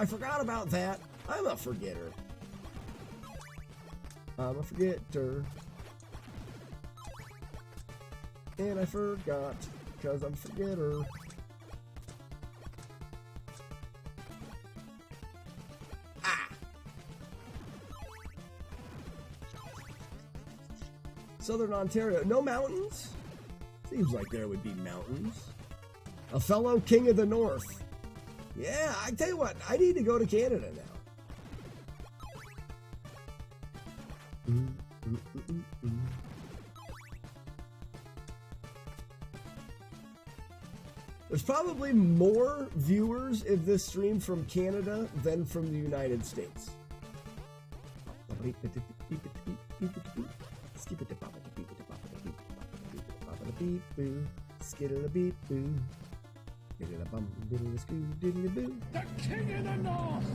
I forgot about that. I'm a forgetter. I'm a forgetter. And I forgot, because I'm a forgetter. Ah! Southern Ontario. No mountains? Seems like there would be mountains. A fellow king of the north. Yeah, I tell you what, I need to go to Canada now. There's probably more viewers of this stream from Canada than from the United States. The King of the North!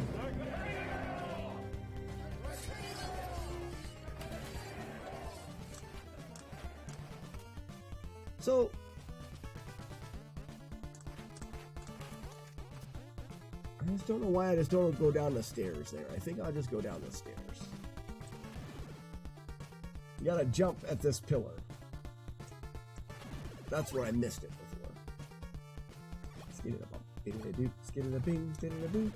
So, I just don't know why I just don't go down the stairs there. I think I'll just go down the stairs. You gotta jump at this pillar. That's where I missed it before. Skid-a-bump, skid-a-doop, skid-a-bing, skid-a-boo.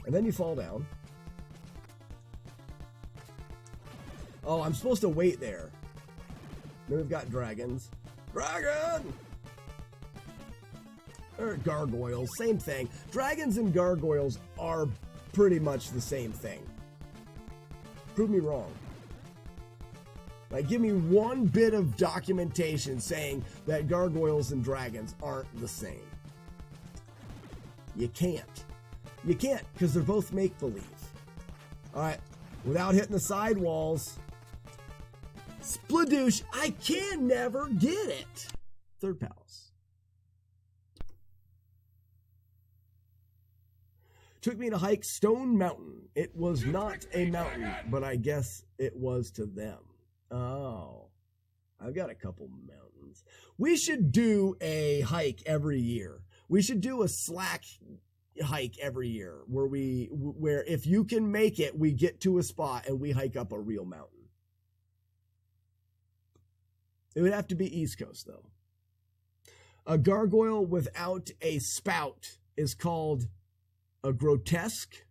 And then you fall down. Oh, I'm supposed to wait there. Then we've got dragons. Dragon! Or gargoyles, same thing. Dragons and gargoyles are pretty much the same thing. Prove me wrong. Like, give me one bit of documentation saying that gargoyles and dragons aren't the same. You can't. You can't, because they're both make-believe. Alright, without hitting the sidewalls. Spladoosh, I can never get it. Third palace. Took me to hike Stone Mountain. It was not a mountain, but I guess it was to them. Oh, I've got a couple mountains. We should do a hike every year. We should do a Slack hike every year where if you can make it, we get to a spot and we hike up a real mountain. It would have to be East Coast though. A gargoyle without a spout is called a grotesque.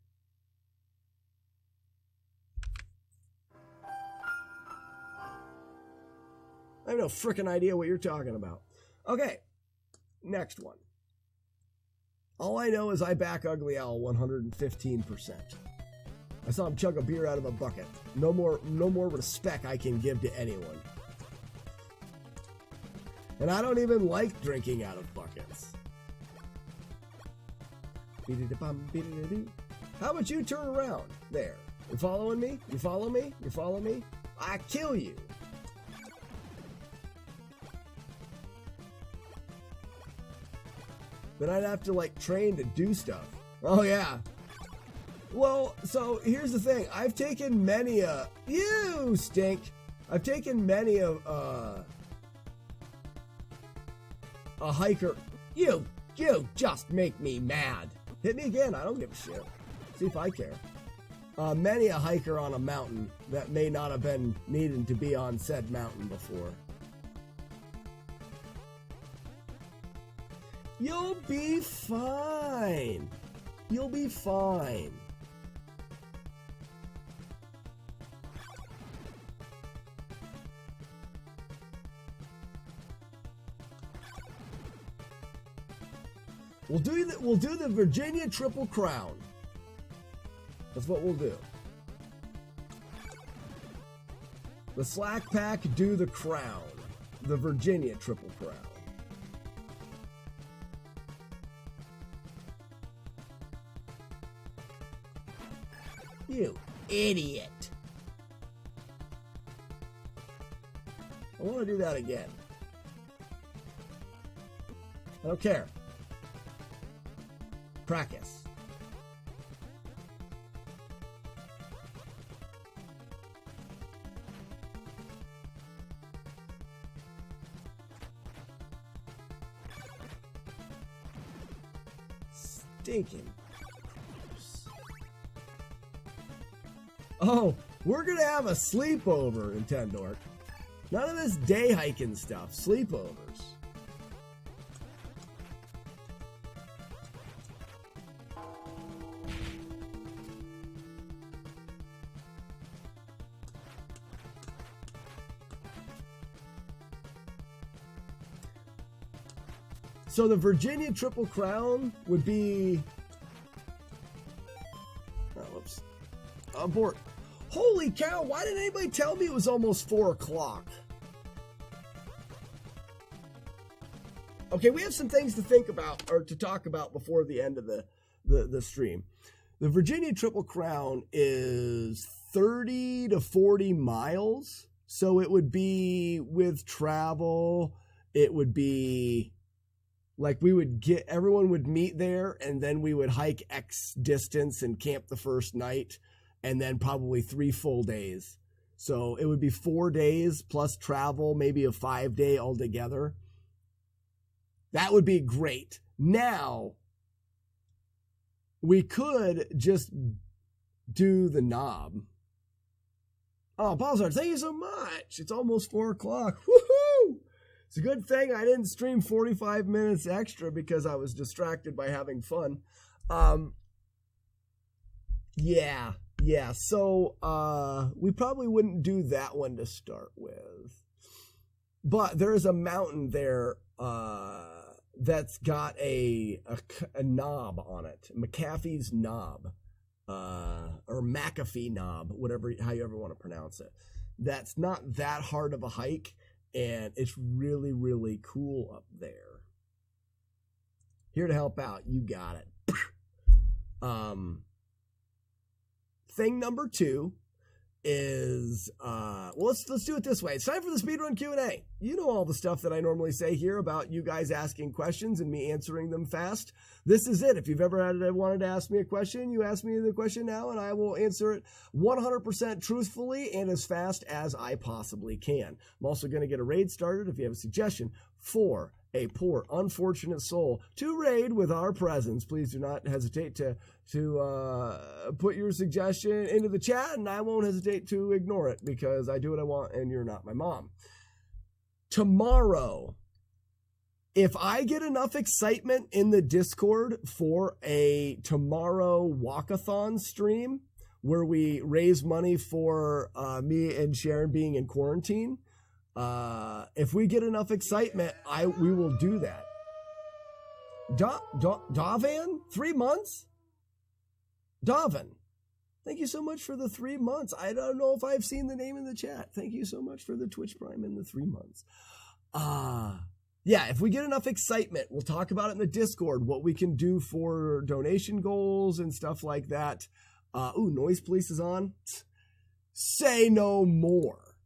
I have no frickin' idea what you're talking about. Okay, next one. All I know is I back Ugly Owl 115%. I saw him chug a beer out of a bucket. No more respect I can give to anyone. And I don't even like drinking out of buckets. How about you turn around? There. You following me? You follow me? You follow me? I kill you. Then I'd have to like train to do stuff. Oh yeah. Well, so here's the thing. I've taken many a you stink. I've taken many a hiker. You just make me mad. Hit me again. I don't give a shit. See if I care. Many a hiker on a mountain that may not have been needing to be on said mountain before. You'll be fine. You'll be fine. We'll do the Virginia Triple Crown. That's what we'll do. The Slack Pack do the crown. The Virginia Triple Crown. You idiot. I want to do that again. I don't care. Practice. stinking. Oh, we're gonna have a sleepover, Nintendo. None of this day hiking stuff. Sleepovers. So the Virginia Triple Crown would be... Oh, whoops. Abort. Holy cow, why didn't anybody tell me it was almost 4 o'clock? Okay, we have some things to think about, or to talk about before the end of the stream. The Virginia Triple Crown is 30 to 40 miles. So it would be, with travel, it would be... like everyone would meet there, and then we would hike X distance and camp the first night, and then probably 3 full days. So it would be 4 days plus travel, maybe a 5-day altogether. That would be great. Now, we could just do the knob. Oh, Balzar, thank you so much. It's almost 4 o'clock. Woohoo! It's a good thing I didn't stream 45 minutes extra because I was distracted by having fun. Yeah. So we probably wouldn't do that one to start with. But there's a mountain there that's got a knob on it. McAfee's knob. Or McAfee knob, how you ever want to pronounce it. That's not that hard of a hike. And it's really, really cool up there. Here to help out. You got it. Thing number 2 is, let's do it this way. It's time for the speedrun Q&A. You know all the stuff that I normally say here about you guys asking questions and me answering them fast. This is it. If you've ever wanted to ask me a question, you ask me the question now, and I will answer it 100% truthfully and as fast as I possibly can. I'm also going to get a raid started if you have a suggestion for a poor, unfortunate soul to raid with our presence. Please do not hesitate to put your suggestion into the chat, and I won't hesitate to ignore it because I do what I want and you're not my mom. Tomorrow, if I get enough excitement in the Discord for a tomorrow walkathon stream where we raise money for me and Sharon being in quarantine, if we get enough excitement, we will do that. Davan? 3 months? Davan, thank you so much for the 3 months. I don't know if I've seen the name in the chat. Thank you so much for the Twitch Prime in the 3 months. Yeah, if we get enough excitement, we'll talk about it in the Discord, what we can do for donation goals and stuff like that. Noise Police is on. Say no more.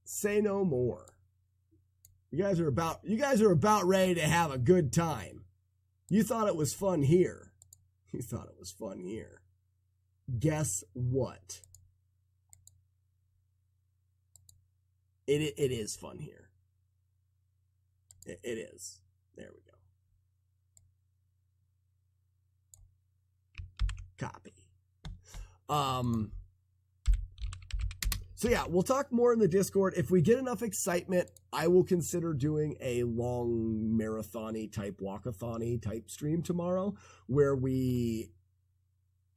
Say no more. You guys are about ready to have a good time. You thought it was fun here. You thought it was fun here. Guess what? It is fun here. It is. There we go. Copy. So yeah, we'll talk more in the Discord. If we get enough excitement, I will consider doing a long marathon-y type, walkathon-y type stream tomorrow where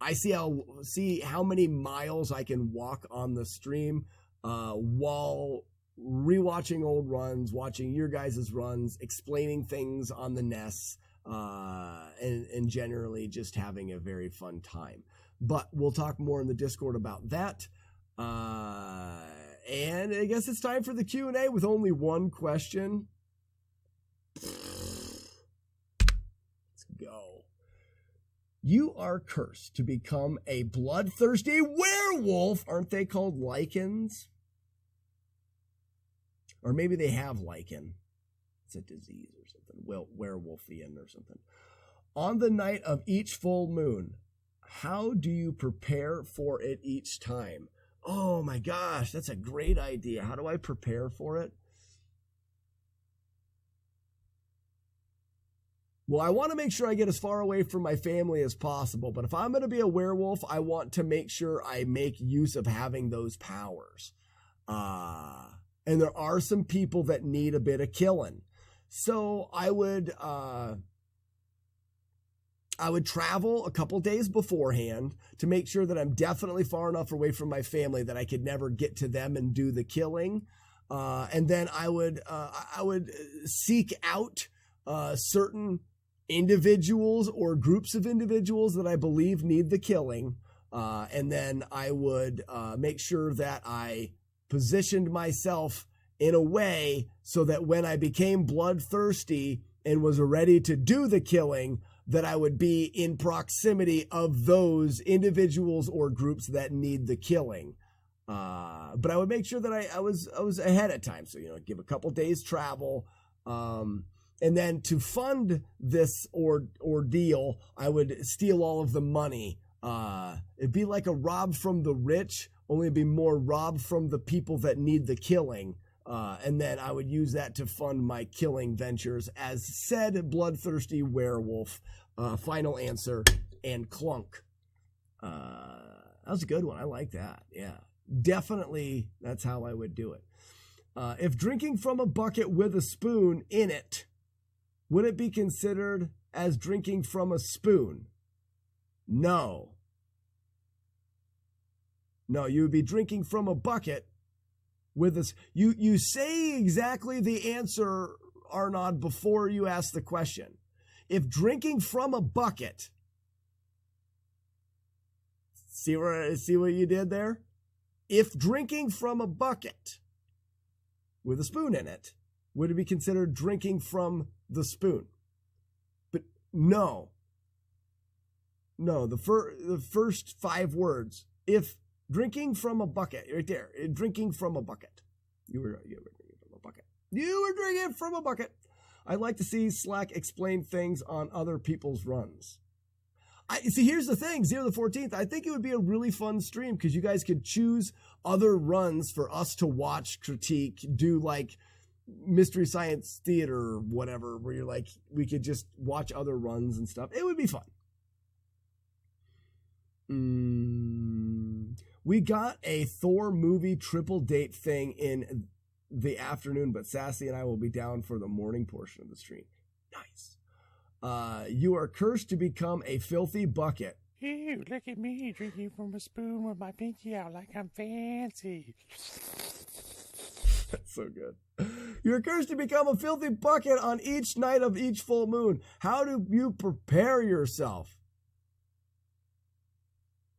I see how many miles I can walk on the stream while rewatching old runs, watching your guys' runs, explaining things on the NES, and generally just having a very fun time. But we'll talk more in the Discord about that. And I guess it's time for the Q&A with only one question. Let's go. You are cursed to become a bloodthirsty werewolf. Aren't they called lichens? Or maybe they have lichen. It's a disease or something. Well, werewolfian or something. On the night of each full moon, how do you prepare for it each time? Oh my gosh, that's a great idea. How do I prepare for it? Well, I want to make sure I get as far away from my family as possible, but if I'm going to be a werewolf, I want to make sure I make use of having those powers. And there are some people that need a bit of killing. So I would travel a couple days beforehand to make sure that I'm definitely far enough away from my family that I could never get to them and do the killing. And then I would seek out certain individuals or groups of individuals that I believe need the killing. And then I would make sure that I positioned myself in a way so that when I became bloodthirsty and was ready to do the killing, that I would be in proximity of those individuals or groups that need the killing. But I would make sure that I was ahead of time. So, give a couple days travel. And then to fund this ordeal, I would steal all of the money. It'd be like a rob from the rich, only it'd be more rob from the people that need the killing. And then I would use that to fund my killing ventures as said bloodthirsty werewolf. Final answer, and clunk. That was a good one. I like that. Yeah, definitely that's how I would do it. If drinking from a bucket with a spoon in it, would it be considered as drinking from a spoon? No. No, you would be drinking from a bucket with a... You say exactly the answer, Arnaud, before you ask the question. If drinking from a bucket... See what you did there? If drinking from a bucket with a spoon in it, would it be considered drinking from the spoon? But no. No, the first 5 words. If drinking from a bucket, right there, drinking from a bucket. You were drinking from a bucket. You were drinking from a bucket. I'd like to see Slack explain things on other people's runs. See, here's the thing, 0 to the 14th, I think it would be a really fun stream because you guys could choose other runs for us to watch, critique, do like Mystery Science Theater or whatever, where you're like, we could just watch other runs and stuff. It would be fun. We got a Thor movie triple date thing in the afternoon, but Sassy and I will be down for the morning portion of the stream. Nice. You are cursed to become a filthy bucket. Ew, look at me drinking from a spoon with my pinky out like I'm fancy. That's so good. You are cursed to become a filthy bucket on each night of each full moon. How do you prepare yourself?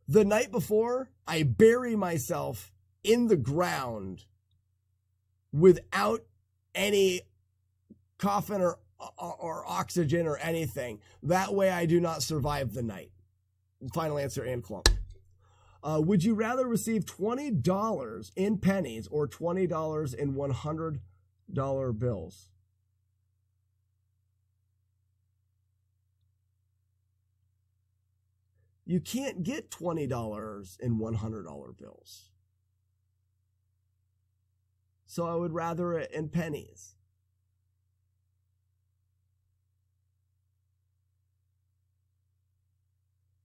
The night before, I bury myself in the ground without any coffin or oxygen or anything. That way I do not survive the night. Final answer, and clump. Would you rather receive $20 in pennies or $20 in $100 bills? You can't get $20 in $100 bills. So I would rather it in pennies.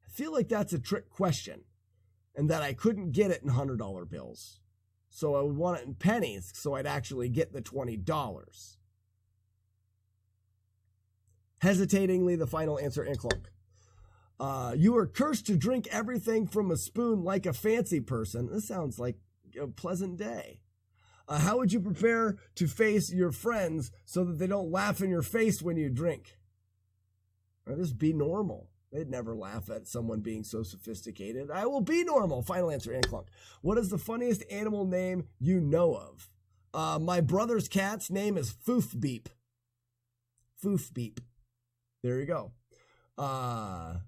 I feel like that's a trick question and that I couldn't get it in $100 bills. So I would want it in pennies so I'd actually get the $20. Hesitatingly, the final answer, and clunk. You are cursed to drink everything from a spoon like a fancy person. This sounds like a pleasant day. How would you prepare to face your friends so that they don't laugh in your face when you drink? Or just be normal. They'd never laugh at someone being so sophisticated. I will be normal. Final answer, and clunk. What is the funniest animal name you know of? My brother's cat's name is Foof Beep. Foof Beep. There you go. That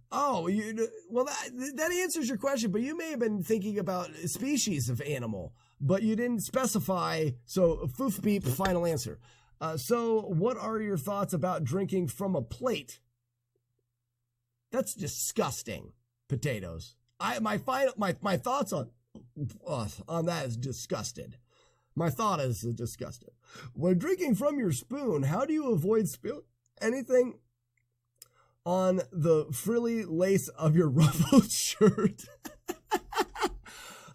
answers your question, but you may have been thinking about a species of animal, but you didn't specify. So Foof Beep, final answer. So what are your thoughts about drinking from a plate? That's disgusting. Potatoes. My thoughts on that is disgusted. My thought is disgusted. When drinking from your spoon, how do you avoid spilling anything on the frilly lace of your ruffled shirt?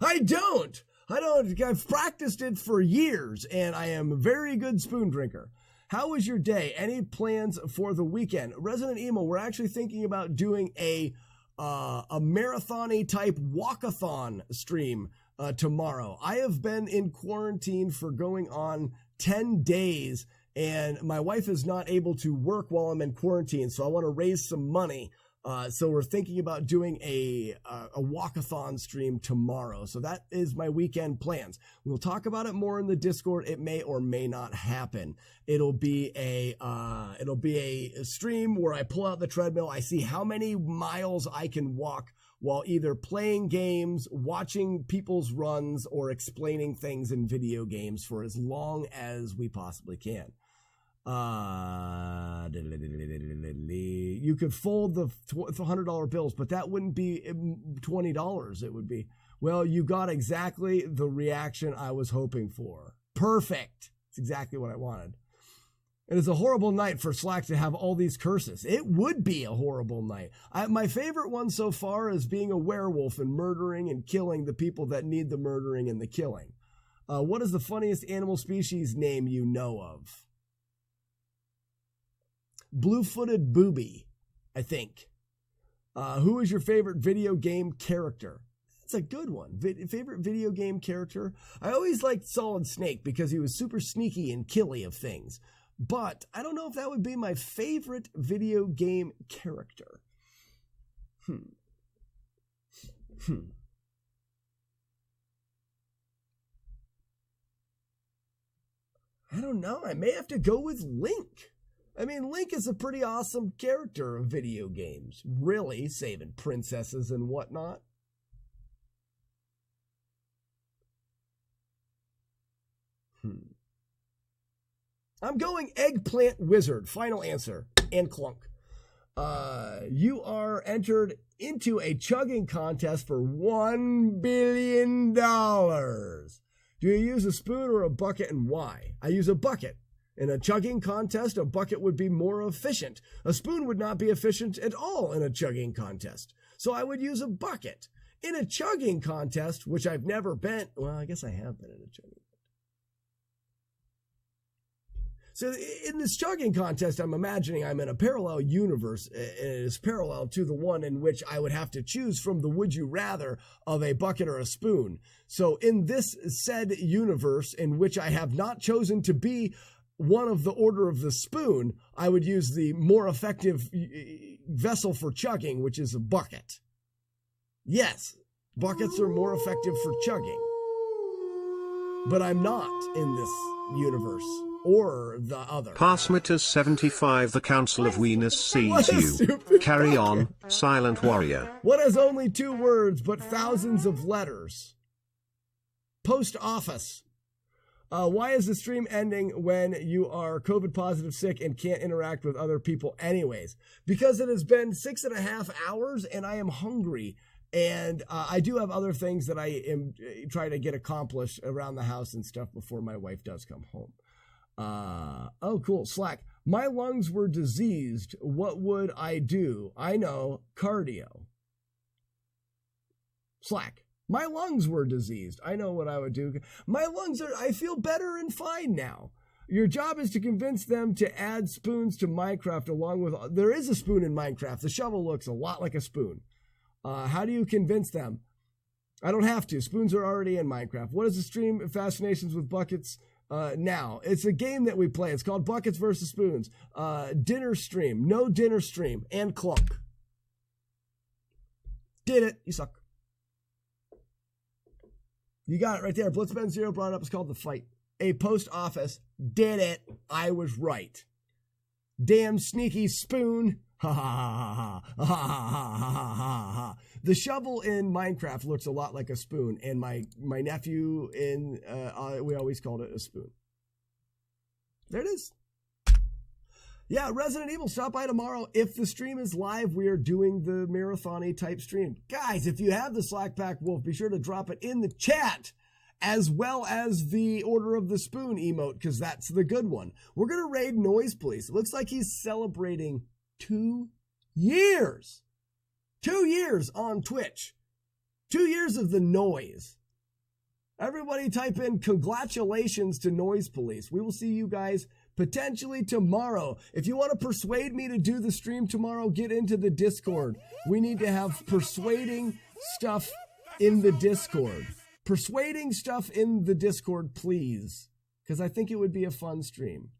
I don't. I've practiced it for years, and I am a very good spoon drinker. How was your day? Any plans for the weekend? Resident Emo, we're actually thinking about doing a marathon-y type walkathon stream tomorrow. I have been in quarantine for going on 10 days, and my wife is not able to work while I'm in quarantine, so I want to raise some money. So we're thinking about doing a walkathon stream tomorrow. So that is my weekend plans. We'll talk about it more in the Discord. It may or may not happen. It'll be a stream where I pull out the treadmill. I see how many miles I can walk while either playing games, watching people's runs, or explaining things in video games for as long as we possibly can. You could fold the $100 bills, but that wouldn't be $20. It would be, well, you got exactly the reaction I was hoping for. Perfect. It's exactly what I wanted. It is a horrible night for Slack to have all these curses. It would be a horrible night. My favorite one so far is being a werewolf and murdering and killing the people that need the murdering and the killing. What is the funniest animal species name you know of? Blue-footed booby, I think. Who is your favorite video game character? That's a good one. Favorite video game character? I always liked Solid Snake because he was super sneaky and killy of things. But I don't know if that would be my favorite video game character. I don't know. I may have to go with Link. I mean, Link is a pretty awesome character of video games. Really, saving princesses and whatnot. I'm going Eggplant Wizard. Final answer. And Clunk. You are entered into a chugging contest for $1 billion. Do you use a spoon or a bucket, and why? I use a bucket. In a chugging contest, a bucket would be more efficient. A spoon would not be efficient at all in a chugging contest. So I would use a bucket. In a chugging contest, which I've never been, well, I guess I have been in a chugging. So in this chugging contest, I'm imagining I'm in a parallel universe. It is parallel to the one in which I would have to choose from the would you rather of a bucket or a spoon. So in this said universe in which I have not chosen to be one of the order of the spoon, I would use the more effective vessel for chugging, which is a bucket. Yes, buckets are more effective for chugging. But I'm not in this universe or the other. Passmeters 75 The Council of Weenus sees you. Carry on, Silent Warrior. What has only 2 words but thousands of letters? Post office. Why is the stream ending when you are COVID positive, sick, and can't interact with other people anyways? Because it has been 6.5 hours and I am hungry. And I do have other things that I am trying to get accomplished around the house and stuff before my wife does come home. Oh, cool. Slack. My lungs were diseased. What would I do? I know. Cardio. Slack. My lungs were diseased. I know what I would do. My lungs are, I feel better and fine now. Your job is to convince them to add spoons to Minecraft along with, there is a spoon in Minecraft. The shovel looks a lot like a spoon. How do you convince them? I don't have to. Spoons are already in Minecraft. What is the stream Fascinations with Buckets now? It's a game that we play. It's called Buckets versus Spoons. Dinner stream. No dinner stream. And Clunk. Did it. You suck. You got it right there. Blitzman0 brought it up. It's called The Fight. A post office. Did it. I was right. Damn sneaky spoon. Ha ha ha ha ha ha ha ha ha. The shovel in Minecraft looks a lot like a spoon, and my nephew in we always called it a spoon. There it is. Yeah, Resident Evil, stop by tomorrow. If the stream is live, we are doing the marathon-y type stream. Guys, if you have the Slack Pack Wolf, be sure to drop it in the chat, as well as the Order of the Spoon emote, because that's the good one. We're going to raid Noise Police. It looks like he's celebrating 2 years. 2 years on Twitch. 2 years of the noise. Everybody type in congratulations to Noise Police. We will see you guys potentially tomorrow. If you want to persuade me to do the stream tomorrow, get into the Discord. We need to have persuading stuff in the Discord. Persuading stuff in the Discord, please. Because I think it would be a fun stream.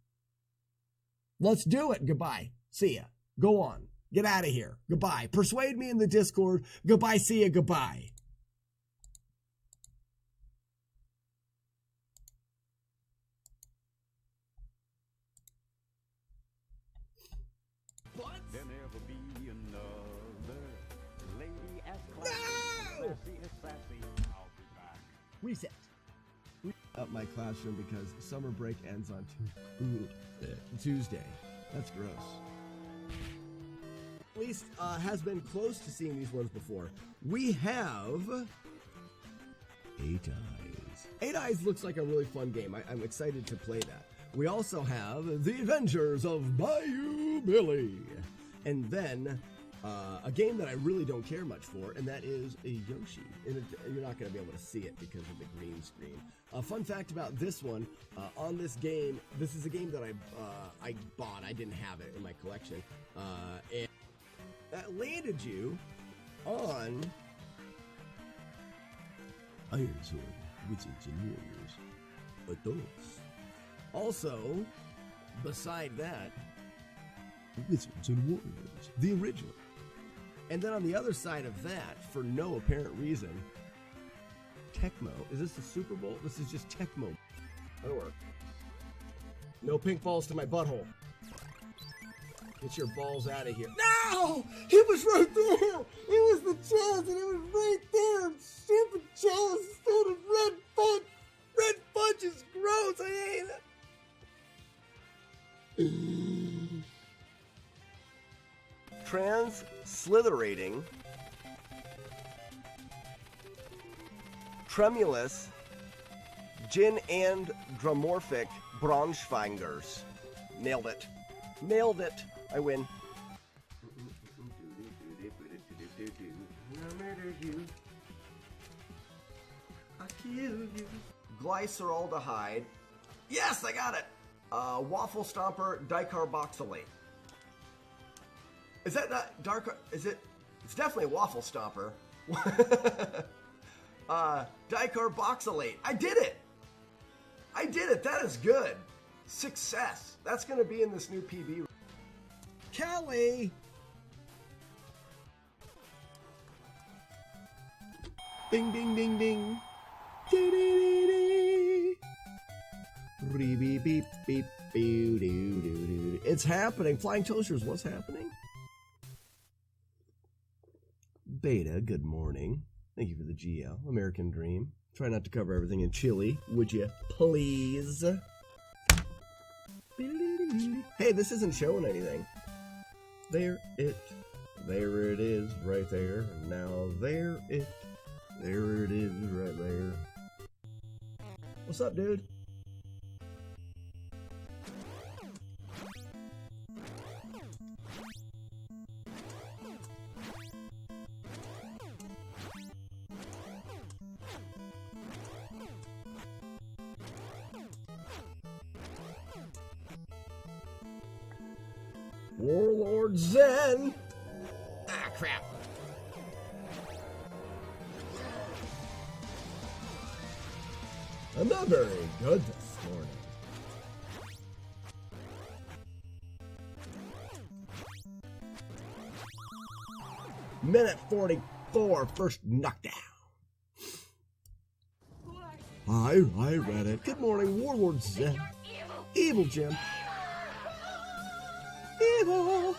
Let's do it. Goodbye. See ya. Go on. Get out of here. Goodbye. Persuade me in the Discord. Goodbye. See ya. Goodbye. Reset. Up my classroom because summer break ends on Tuesday. That's gross. At least has been close to seeing these ones before. We have 8 Eyes. 8 Eyes looks like a really fun game. I'm excited to play that. We also have The Adventures of Bayou Billy. And then a game that I really don't care much for, and that is a Yoshi. And you're not going to be able to see it because of the green screen. A fun fact about this one, on this game, this is a game that I bought. I didn't have it in my collection. And that landed you on Iron Sword, Wizards and Warriors, adults. Also, beside that, Wizards and Warriors, the original. And then on the other side of that, for no apparent reason, Tecmo. Is this the Super Bowl? This is just Tecmo. That'll work. No pink balls to my butthole. Get your balls out of here. No! It was right there! It was the chalice and it was right there! Stupid chalice is filled with red fudge! Red fudge is gross! I hate it! Transliterating, tremulous, gin and dramorphic Braunschweigers. Nailed it. Nailed it. I win. I kill you. Glyceraldehyde. Yes, I got it. Waffle Stomper dicarboxylate. Is that not dark? Is it? It's definitely a Waffle Stomper. Dicarboxylate. I did it. I did it. That is good. Success. That's going to be in this new PB. Kelly. Ding, ding, ding, ding. Dee, dee, dee, dee. Beep, beep, beep, beep, doo, doo, doo. It's happening. Flying Toasters, what's happening? Beta, good morning. Thank you for the GL. American Dream. Try not to cover everything in chili, would you please? Hey, this isn't showing anything. There it is, right there. Now there it is, right there. What's up, dude? Warlord Zen! Ah, crap. I'm not very good this morning. Minute 44, first knockdown. I read it. Good morning, Warlord Zen. Evil Jim. Evil.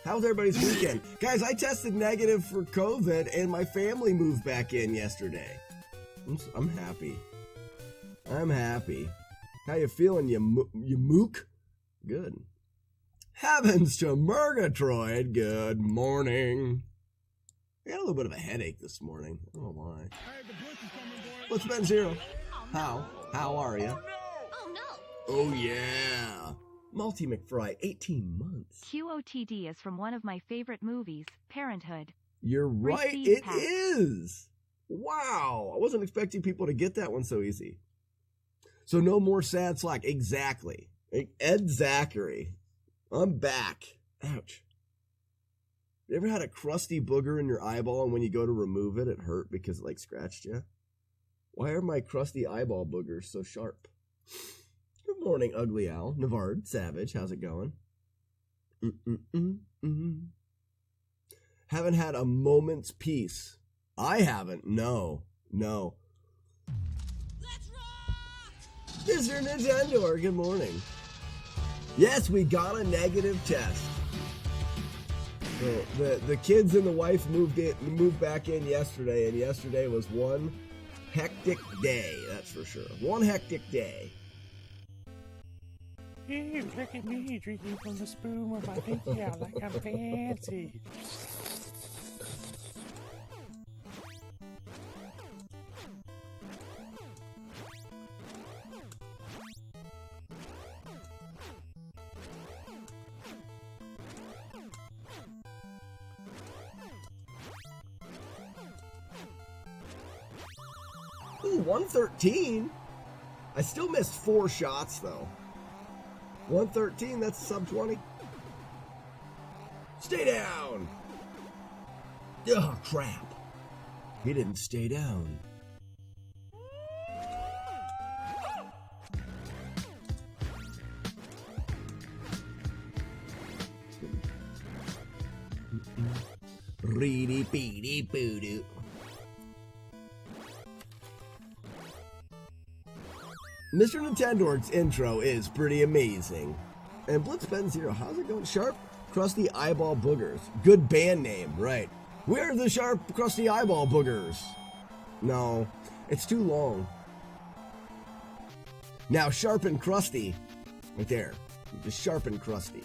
How's everybody's weekend? Guys, I tested negative for COVID and my family moved back in yesterday. I'm happy. I'm happy. How you feeling, you mook? Good. Heavens to Murgatroyd, good morning. I got a little bit of a headache this morning. I don't know why. What's been Zero? How are you? Oh no! Oh, yeah. Multi McFry, 18 months. QOTD is from one of my favorite movies, Parenthood. You're right, Receive it pack. is. Wow, I wasn't expecting people to get that one so easy. So no more sad Slack. Exactly. Ed Zachary. I'm back. Ouch. You ever had a crusty booger in your eyeball and when you go to remove it, it hurt because it scratched you? Why are my crusty eyeball boogers so sharp? Good morning, Ugly Owl. Navard, Savage, how's it going? Haven't had a moment's peace. I haven't. No. Let's rock! Mr. Nintendo, good morning. Yes, we got a negative test. The kids and the wife moved back in yesterday, and yesterday was one hectic day, that's for sure. One hectic day. Ew, look at me drinking from the spoon with my pinky out like I'm fancy. Ooh, 113. I still missed 4 shots, though. 113, that's sub 20. Stay down! Oh, crap. He didn't stay down. Reedy beady boo-doo. Mr. Nintendor's intro is pretty amazing. And Blitzben Zero, how's it going? Sharp Crusty Eyeball Boogers. Good band name, right. We're the Sharp Crusty Eyeball Boogers. No, it's too long. Now, Sharp and Crusty. Right there. Just Sharp and Crusty.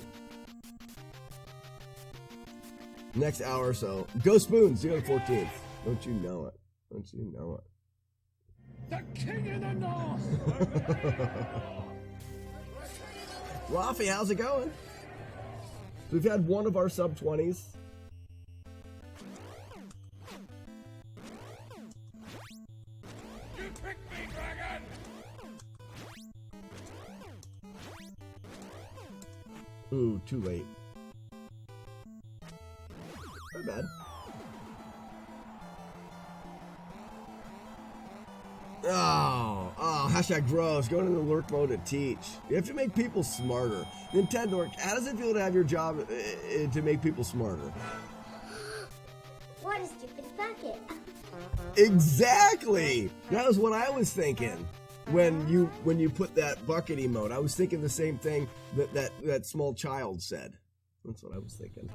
Next hour or so. Go Spoons, 0-14th. Don't you know it? Don't you know it? The king of the north! Rafi, how's it going? We've had one of our sub-20s. You picked me, dragon! Ooh, too late. Not bad. Oh, hashtag gross. Going into lurk mode to teach. You have to make people smarter. Nintendo, how does it feel to have your job to make people smarter? What a stupid bucket. Exactly! That was what I was thinking when you put that bucket emote. I was thinking the same thing that small child said. That's what I was thinking.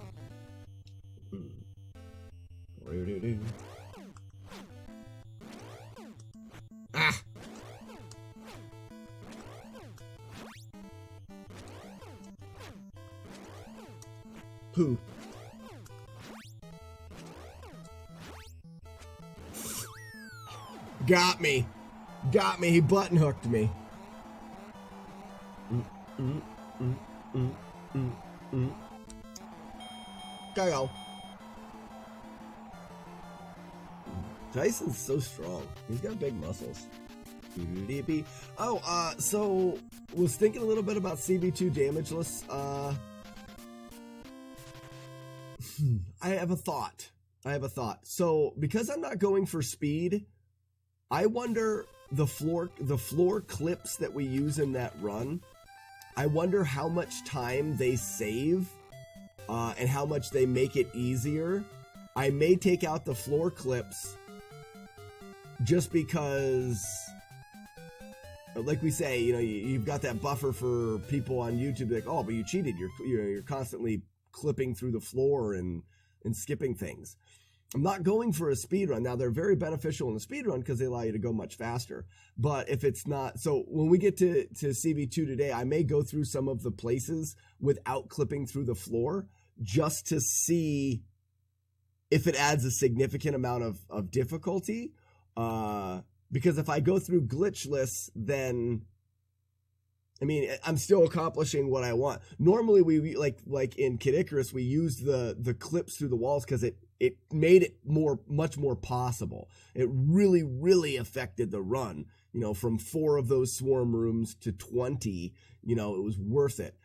Ah! Who? Got me. Got me. He button hooked me. Go. Tyson's so strong. He's got big muscles. Oh, so was thinking a little bit about CB2 damageless. I have a thought. So because I'm not going for speed, I wonder the floor clips that we use in that run. I wonder how much time they save, and how much they make it easier. I may take out the floor clips just because, like we say, you've got that buffer for people on YouTube like, oh, but you cheated. You're constantly clipping through the floor and skipping things. I'm not going for a speed run. Now, they're very beneficial in the speed run because they allow you to go much faster. But if it's not, so when we get to CB2 today, I may go through some of the places without clipping through the floor just to see if it adds a significant amount of difficulty. Because if I go through glitchless, then I mean, I'm still accomplishing what I want. Normally, we like in Kid Icarus, we used the clips through the walls because it made it much more possible. It really affected the run. You know, from 4 of those swarm rooms to 20. You know, it was worth it.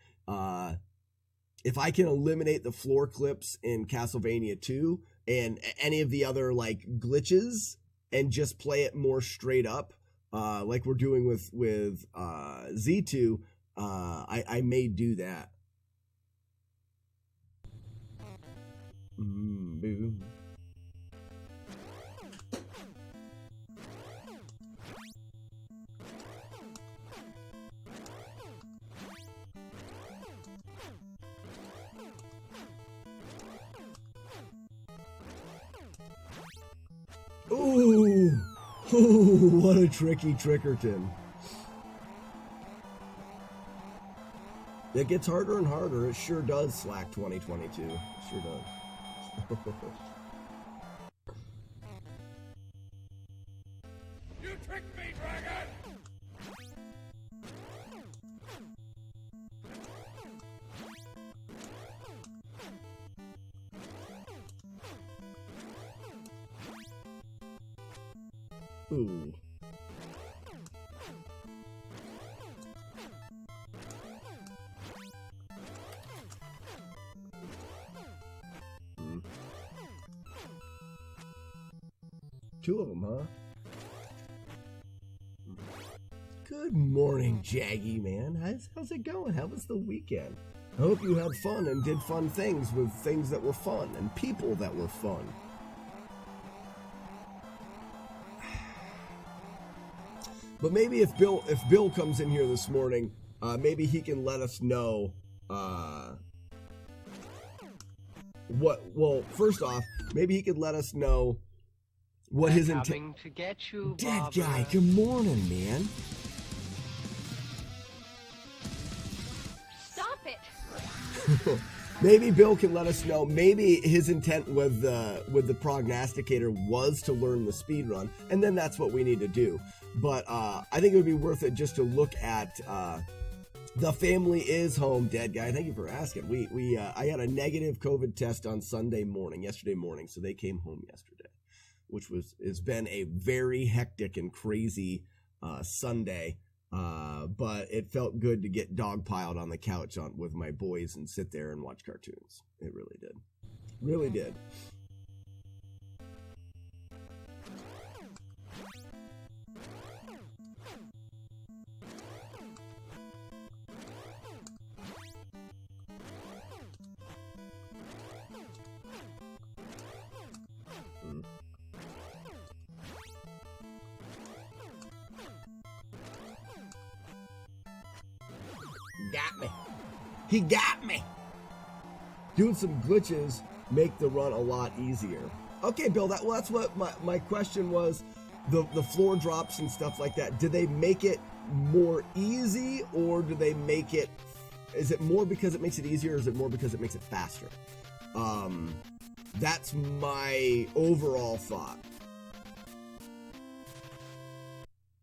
If I can eliminate the floor clips in Castlevania 2 and any of the other like glitches and just play it more straight up, like we're doing with Z2, I may do that. Boom. Ooh, what a tricky Trickerton. It gets harder and harder. It sure does, Slack 2022. It sure does. You tricked me, dragon! Ooh. Two of them, huh? Good morning, Jaggy man. How's it going? How was the weekend? I hope you had fun and did fun things with things that were fun and people that were fun. But maybe if Bill comes in here this morning, maybe he can let us know well, first off, maybe he could let us know what his intent. To get you, Dead Barbara. guy, good morning, man. Stop it! Maybe Bill can let us know. Maybe his intent with the prognosticator was to learn the speed run, and then that's what we need to do. But I think it would be worth it just to look at the family is home, dead guy. Thank you for asking. I had a negative COVID test on yesterday morning, so they came home yesterday, which has been a very hectic and crazy Sunday. But it felt good to get dogpiled on the couch with my boys and sit there and watch cartoons. It really did. Really did. Got me. He got me. Doing some glitches make the run a lot easier. Okay, Bill, that's what my question was. The floor drops and stuff like that. Do they make it more easy, or do they make it... Is it more because it makes it easier, or is it more because it makes it faster? That's my overall thought.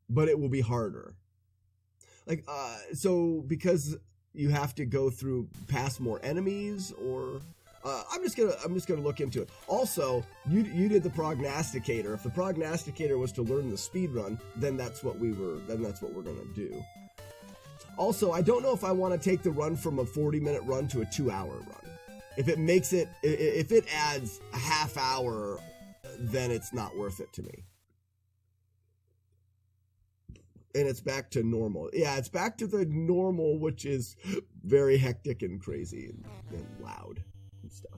But it will be harder. So because you have to go past more enemies, or I'm just gonna look into it. Also, you did the prognosticator. If the prognosticator was to learn the speed run, then that's what we're gonna do. Also, I don't know if I want to take the run from a 40-minute run to a 2-hour run. If it adds a half hour, then it's not worth it to me. And it's back to normal. Yeah, it's back to the normal, which is very hectic and crazy and loud and stuff.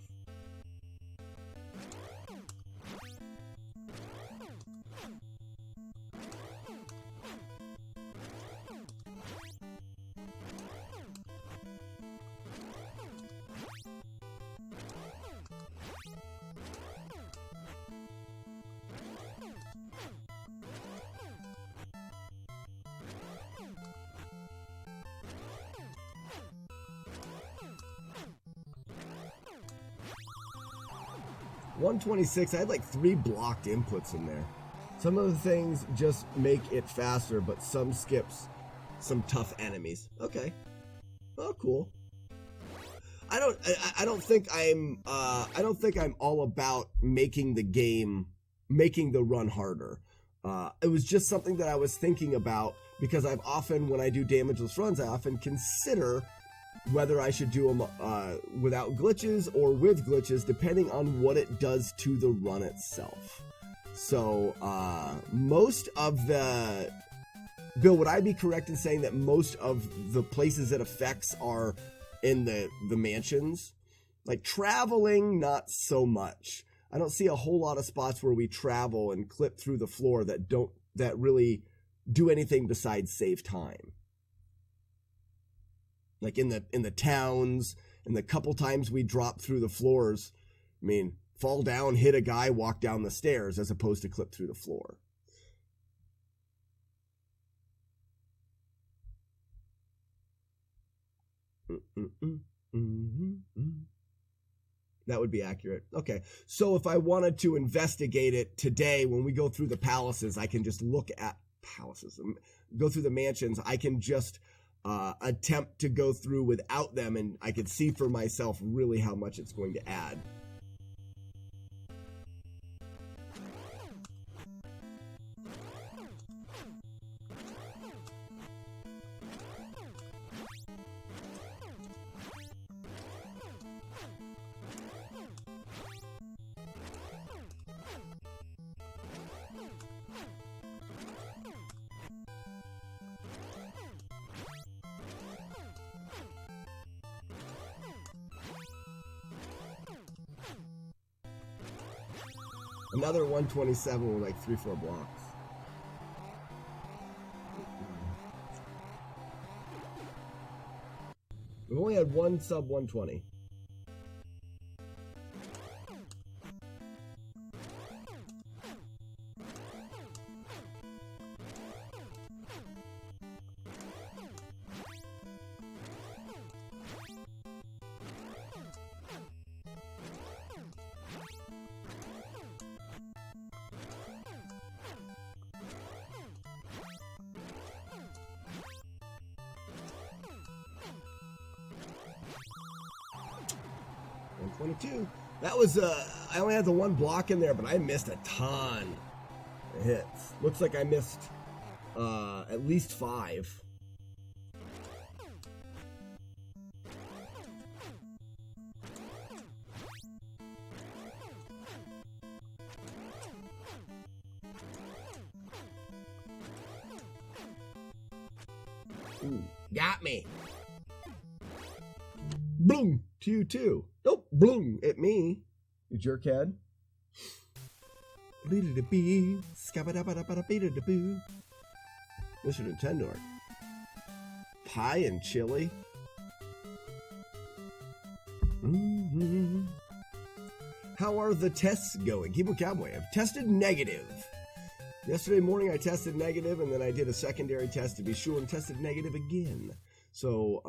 $126, I had like 3 blocked inputs in there. Some of the things just make it faster, but some skips some tough enemies. Okay. Oh, cool. I don't think I'm all about making the run harder. It was just something that I was thinking about because I've often, when I do damageless runs, I often consider whether I should do them without glitches or with glitches, depending on what it does to the run itself. So, most of the... Bill, would I be correct in saying that most of the places it affects are in the mansions? Like, traveling, not so much. I don't see a whole lot of spots where we travel and clip through the floor that really do anything besides save time. Like in the towns, and the couple times we drop through the floors, I mean, fall down, hit a guy, walk down the stairs, as opposed to clip through the floor. That would be accurate. Okay, so if I wanted to investigate it today, when we go through the palaces, I can just look at palaces, go through the mansions. I can just attempt to go through without them, and I can see for myself really how much it's going to add. Another 127 with like 3-4 blocks. We've only had one sub 120. That was, I only had the one block in there, but I missed a ton of hits. Looks like I missed at least 5. Ooh, got me. Boom, to you too. Nope, bloom at me, you jerkhead. Mr. Nintendo. Pie and chili. How are the tests going? Keep Cowboy. I've tested negative. Yesterday morning I tested negative, and then I did a secondary test to be sure and tested negative again. So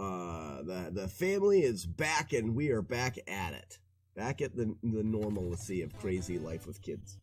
the family is back, and we are back at it. Back at the normalcy of crazy life with kids.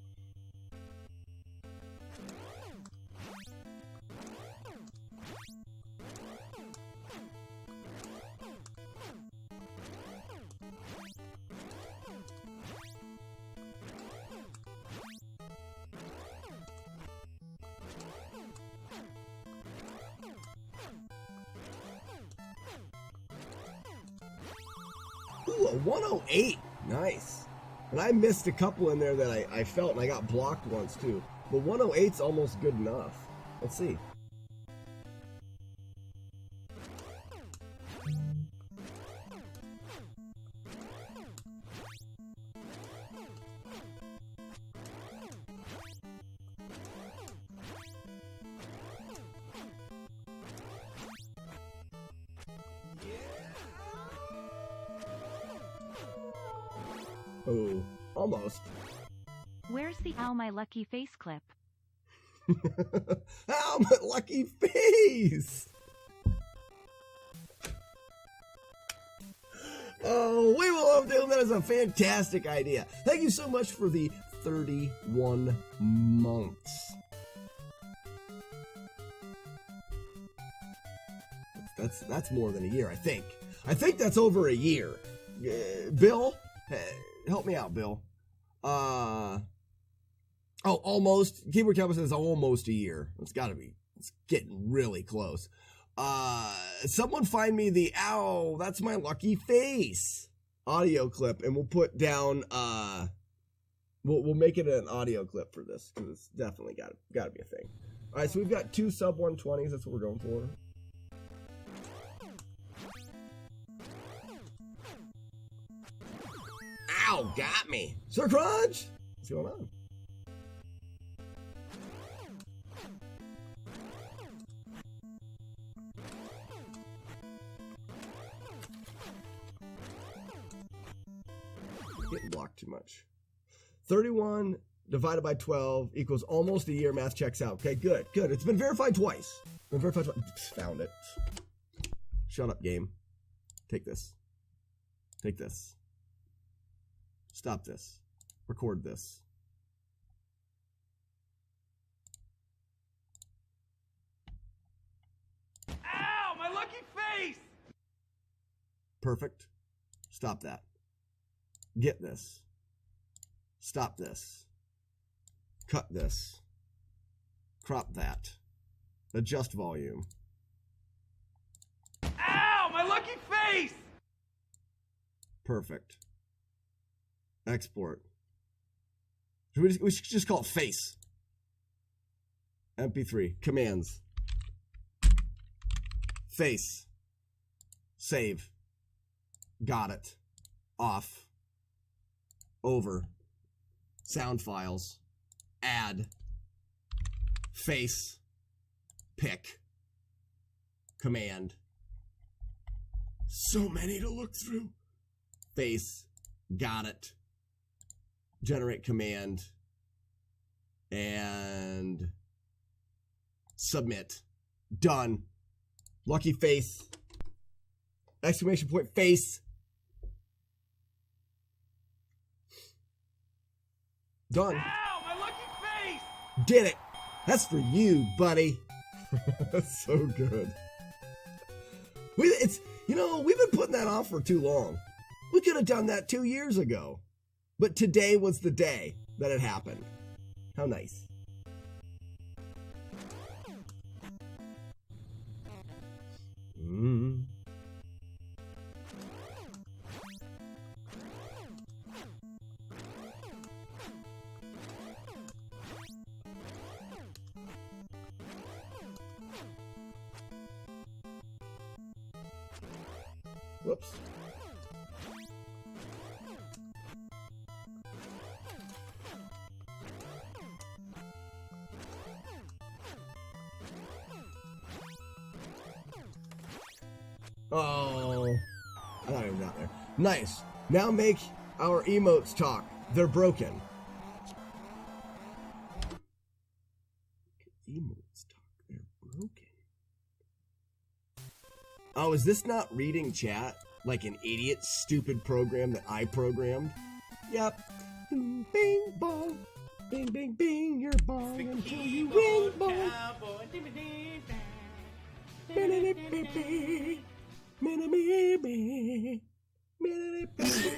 Ooh, a 108. Nice. And I missed a couple in there that I felt, and I got blocked once too. But 108's almost good enough. Let's see. Oh, almost. Where's the ow my lucky face clip? Ow my lucky face! Oh, we will love doing that. Is a fantastic idea. Thank you so much for the 31 months. That's more than a year, I think. I think that's over a year. Bill, help me out, Bill. Almost. Keyboard Cowboy says almost a year. It's got to be. It's getting really close. Someone find me the ow, that's my lucky face audio clip, and we'll put down. We'll make it an audio clip for this because it's definitely got to be a thing. All right, so we've got 2 sub 120s. That's what we're going for. Ow, got me. Sir Crunch, what's going on? Getting blocked too much. 31 divided by 12 equals almost a year. Math checks out. Okay, good. It's been verified twice. Found it. Shut up, game. Take this. Stop this. Record this. Ow, my lucky face! Perfect. Stop that. Get this. Stop this. Cut this. Crop that. Adjust volume. Ow, my lucky face! Perfect. Export. We should just call it face. MP3. Commands. Face. Save. Got it. Off. Over. Sound files. Add. Face. Pick. Command. So many to look through. Face. Got it. Generate command. And submit. Done. Lucky face. Exclamation point face. Done. Ow, my lucky face! Did it. That's for you, buddy. That's so good. We've been putting that off for too long. We could have done that 2 years ago. But today was the day that it happened. How nice. Whoops. Oh, I thought it was out there. Nice. Now make our emotes talk. They're broken. Emotes talk. They're broken. Oh, is this not reading chat like an idiot, stupid program that I programmed? Yep. Bing, bing, bong. Bing, bing, bing. You're bong until you ring bong.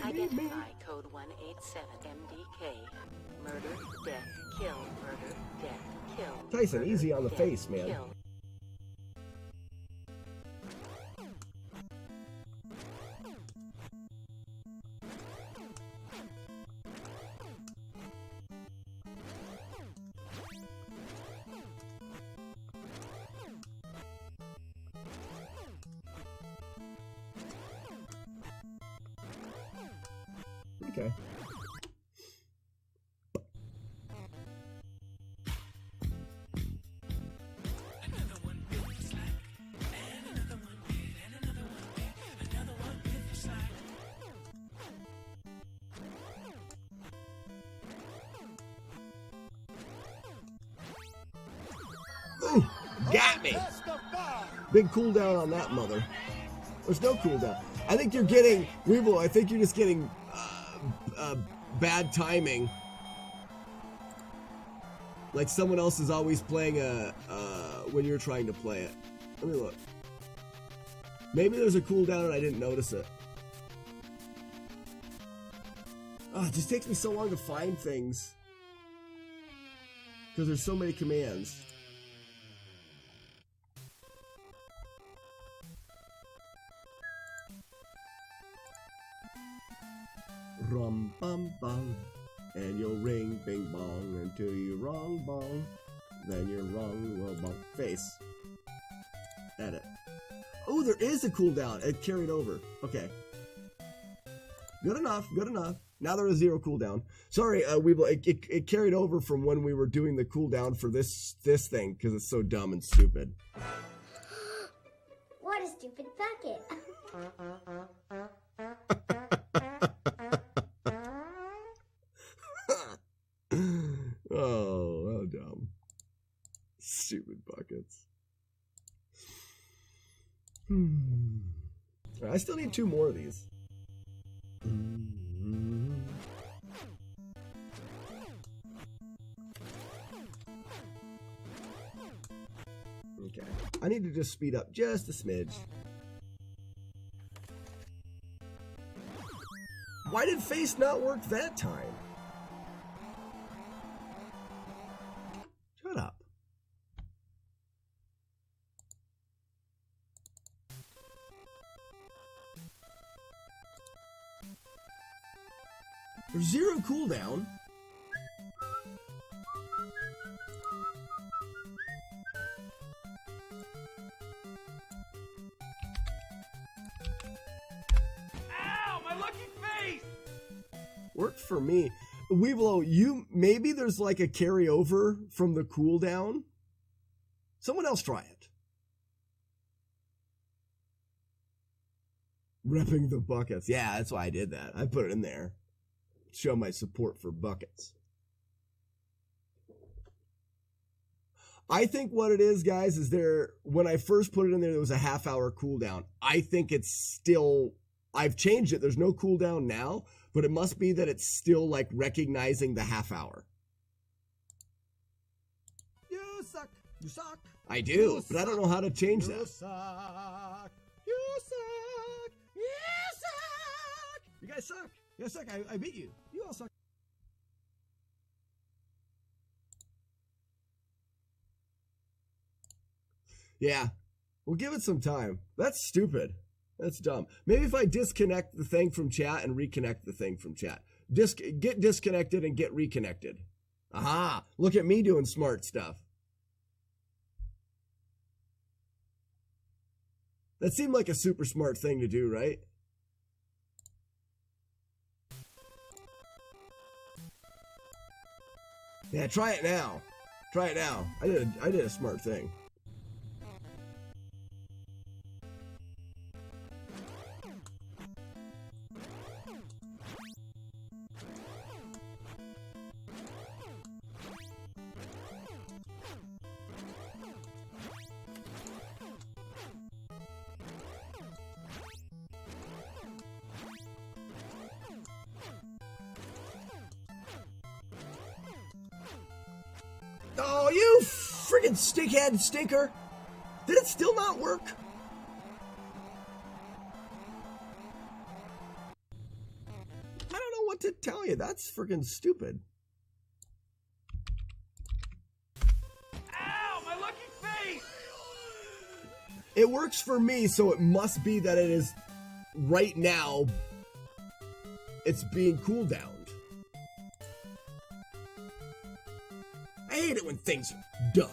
Identify code 187 MDK. Murder, death, kill, murder, death, kill. Tyson, easy on the face, man. Kill. Okay. Ooh, got me. Big cooldown on that, mother. There's no cooldown. I think you're getting, Weeble, I think you're just getting bad timing. Like someone else is always playing when you're trying to play it. Let me look. Maybe there's a cooldown and I didn't notice it. Oh, it just takes me so long to find things. Because there's so many commands. Rum bum bum. And you'll ring bing bong until you wrong bong. Then you're wrong will bong. Face. Edit. Oh, there is a cooldown. It carried over. Okay. Good enough. Good enough. Now there is 0 cooldown. Sorry, it carried over from when we were doing the cooldown for this thing because it's so dumb and stupid. What a stupid bucket. Oh, how dumb. Stupid buckets. I still need 2 more of these. Okay. I need to just speed up just a smidge. Why did face not work that time? Shut up. There's 0 cooldown. Ow, my lucky face! Worked for me. Weeblo, maybe there's like a carryover from the cooldown. Someone else try it. Repping the buckets. Yeah, that's why I did that. I put it in there. Show my support for buckets. I think what it is, guys, is when I first put it in there was a half-hour cooldown. I think it's still, I've changed it. There's no cooldown now, but it must be that it's still like recognizing the half hour. You suck. You suck. I do, but I don't know how to change that. You suck. You suck. You suck. You guys suck. You guys suck. I beat you. You all suck. Yeah, we'll give it some time. That's stupid. That's dumb. Maybe if I disconnect the thing from chat and reconnect the thing from chat. Get disconnected and get reconnected. Aha! Look at me doing smart stuff. That seemed like a super smart thing to do, right? Yeah, try it now. Try it now. I did a smart thing. Oh, you friggin' stinkhead stinker! Did it still not work? I don't know what to tell you. That's friggin' stupid. Ow, my lucky face! It works for me, so it must be that it is right now. It's being cooled downed. I hate it when things are dumb.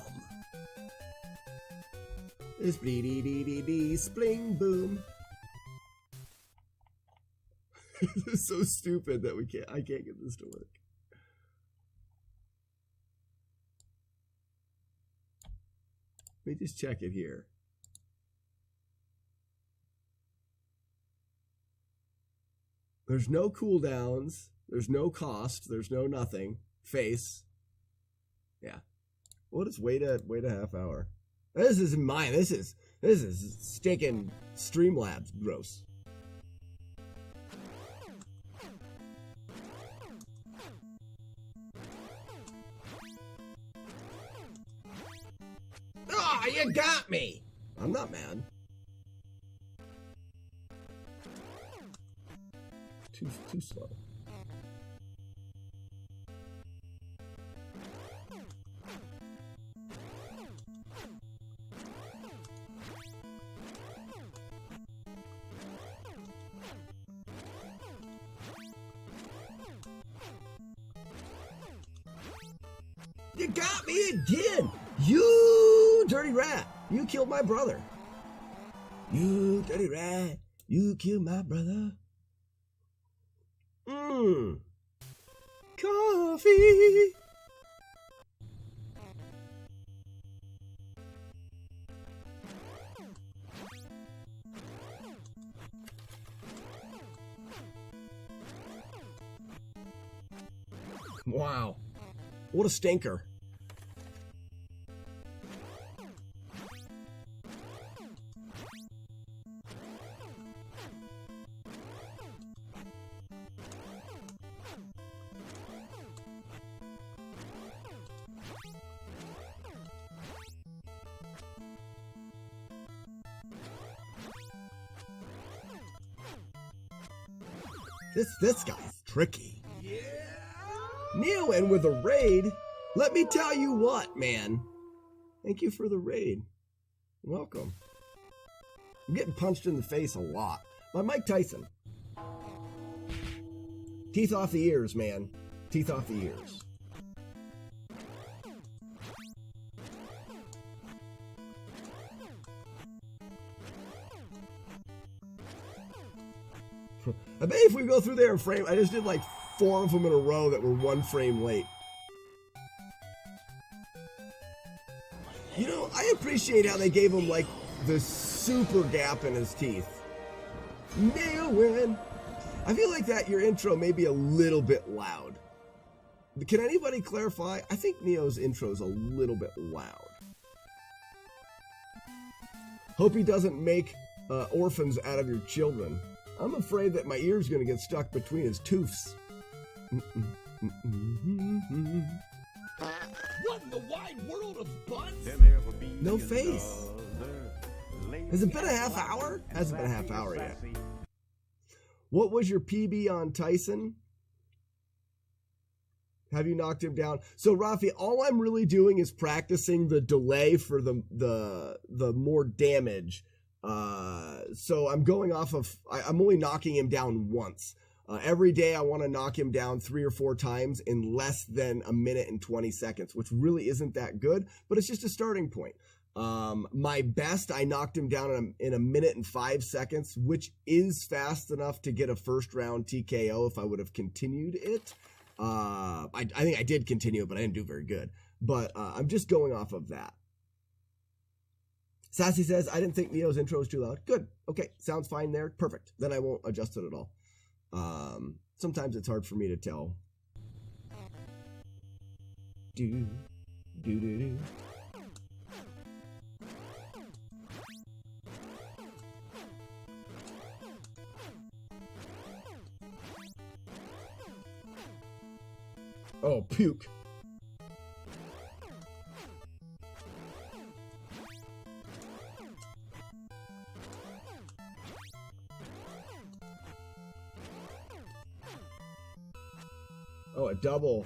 It's bleedy spling boom. This is so stupid that I can't get this to work. Let me just check it here. There's no cooldowns. There's no cost. There's no nothing. Face. Yeah. We'll just wait a half hour. This isn't mine. This is stinking Streamlabs gross. Ah, you got me! I'm not mad. too slow. You got me again! You dirty rat! You killed my brother! You dirty rat! You killed my brother! Coffee! Wow. What a stinker. This guy's tricky. Yeah. Neo, and with a raid, let me tell you what, man. Thank you for the raid. Welcome. I'm getting punched in the face a lot by Mike Tyson. Teeth off the ears, man. Teeth off the ears. I bet if we go through there in frame, I just did like 4 of them in a row that were 1 frame late. You know, I appreciate how they gave him like the super gap in his teeth. Neo win. I feel like that your intro may be a little bit loud. Can anybody clarify? I think Neo's intro is a little bit loud. Hope he doesn't make orphans out of your children. I'm afraid that my ear's gonna get stuck between his toofs. What in the wide world of buns? No face. Has it been a half hour? Hasn't been a half hour yet. What was your PB on Tyson? Have you knocked him down? So Rafi, all I'm really doing is practicing the delay for the more damage. So I'm going off of, I'm only knocking him down once. Every day I want to knock him down 3 or 4 times in less than a minute and 20 seconds, which really isn't that good, but it's just a starting point. My best, I knocked him down in a minute and 5 seconds, which is fast enough to get a first round TKO if I would have continued it. I think I did continue, but I didn't do very good. But I'm just going off of that. Sassy says, I didn't think Neo's intro was too loud. Good. Okay. Sounds fine there. Perfect. Then I won't adjust it at all. Sometimes it's hard for me to tell. Do, do, do, do. Oh, puke. Oh, a double.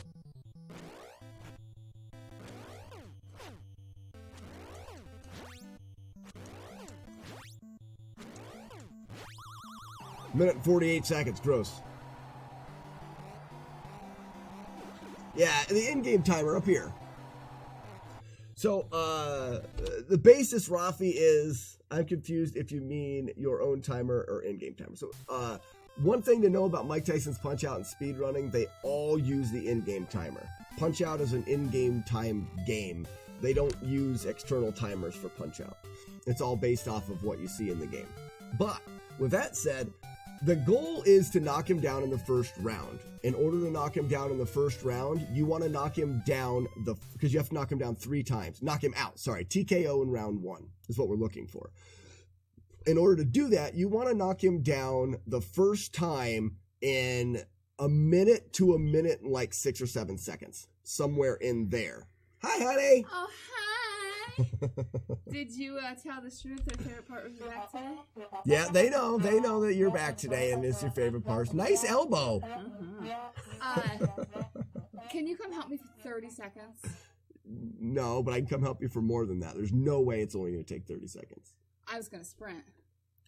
Minute and 48 seconds, gross. Yeah, the in-game timer up here. So, the basis, Rafi, is, I'm confused if you mean your own timer or in-game timer. So, one thing to know about Mike Tyson's Punch-Out and speedrunning, they all use the in-game timer. Punch-Out is an in-game time game. They don't use external timers for Punch-Out. It's all based off of what you see in the game. But, with that said, the goal is to knock him down in the first round. In order to knock him down in the first round, you want to knock him down because you have to knock him down 3 times. Knock him out, sorry. TKO in round 1 is what we're looking for. In order to do that, you want to knock him down the first time in a minute to a minute and like 6 or 7 seconds. Somewhere in there. Hi, honey. Oh, hi. Did you tell the students their favorite part was your back today? Yeah, they know that you're back today and it's your favorite part. Nice elbow. Can you come help me for 30 seconds? No, but I can come help you for more than that. There's no way it's only going to take 30 seconds. I was going to sprint.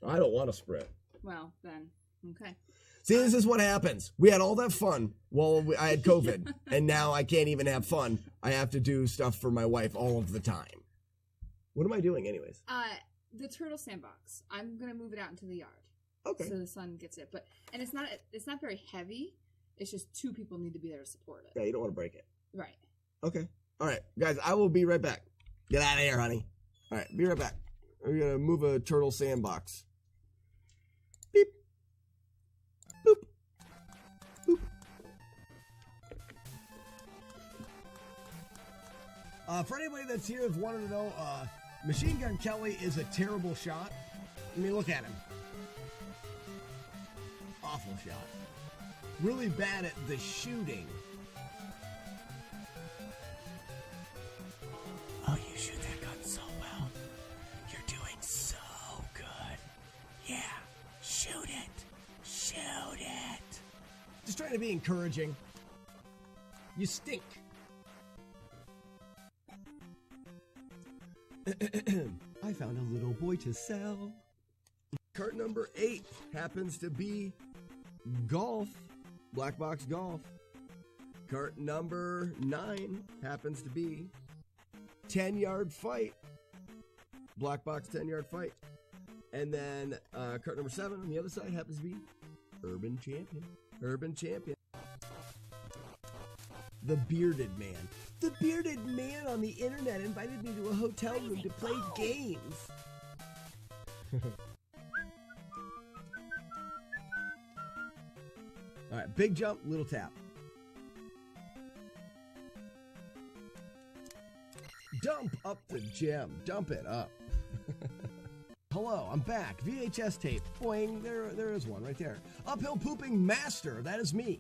I don't want to sprint. Well, then, okay. See, this is what happens. We had all that fun while I had COVID, and now I can't even have fun. I have to do stuff for my wife all of the time. What am I doing anyways? The turtle sandbox. I'm going to move it out into the yard. Okay. So the sun gets it. And it's not very heavy. It's just 2 people need to be there to support it. Yeah, you don't want to break it. Right. Okay. All right, guys, I will be right back. Get out of here, honey. All right, be right back. We're going to move a turtle sandbox. Beep. Boop. Boop. For anybody that's here that's wanted to know, Machine Gun Kelly is a terrible shot. I mean, look at him. Awful shot. Really bad at the shooting. Oh, you shoot that gun so well. You're doing so good. Yeah, shoot it. Shoot it. Just trying to be encouraging. You stink. I found a little boy to sell. Cart number 8 happens to be golf. Black box golf. Cart number 9 happens to be 10-yard fight. Black box 10-yard fight. And then cart number 7 on the other side happens to be Urban Champion. Urban Champion. The Bearded Man. The Bearded Man on the internet invited me to a hotel room to play games. All right, big jump, little tap. Dump up the gem. Dump it up. Hello, I'm back. VHS tape. Boing. There is one right there. Uphill pooping master. That is me.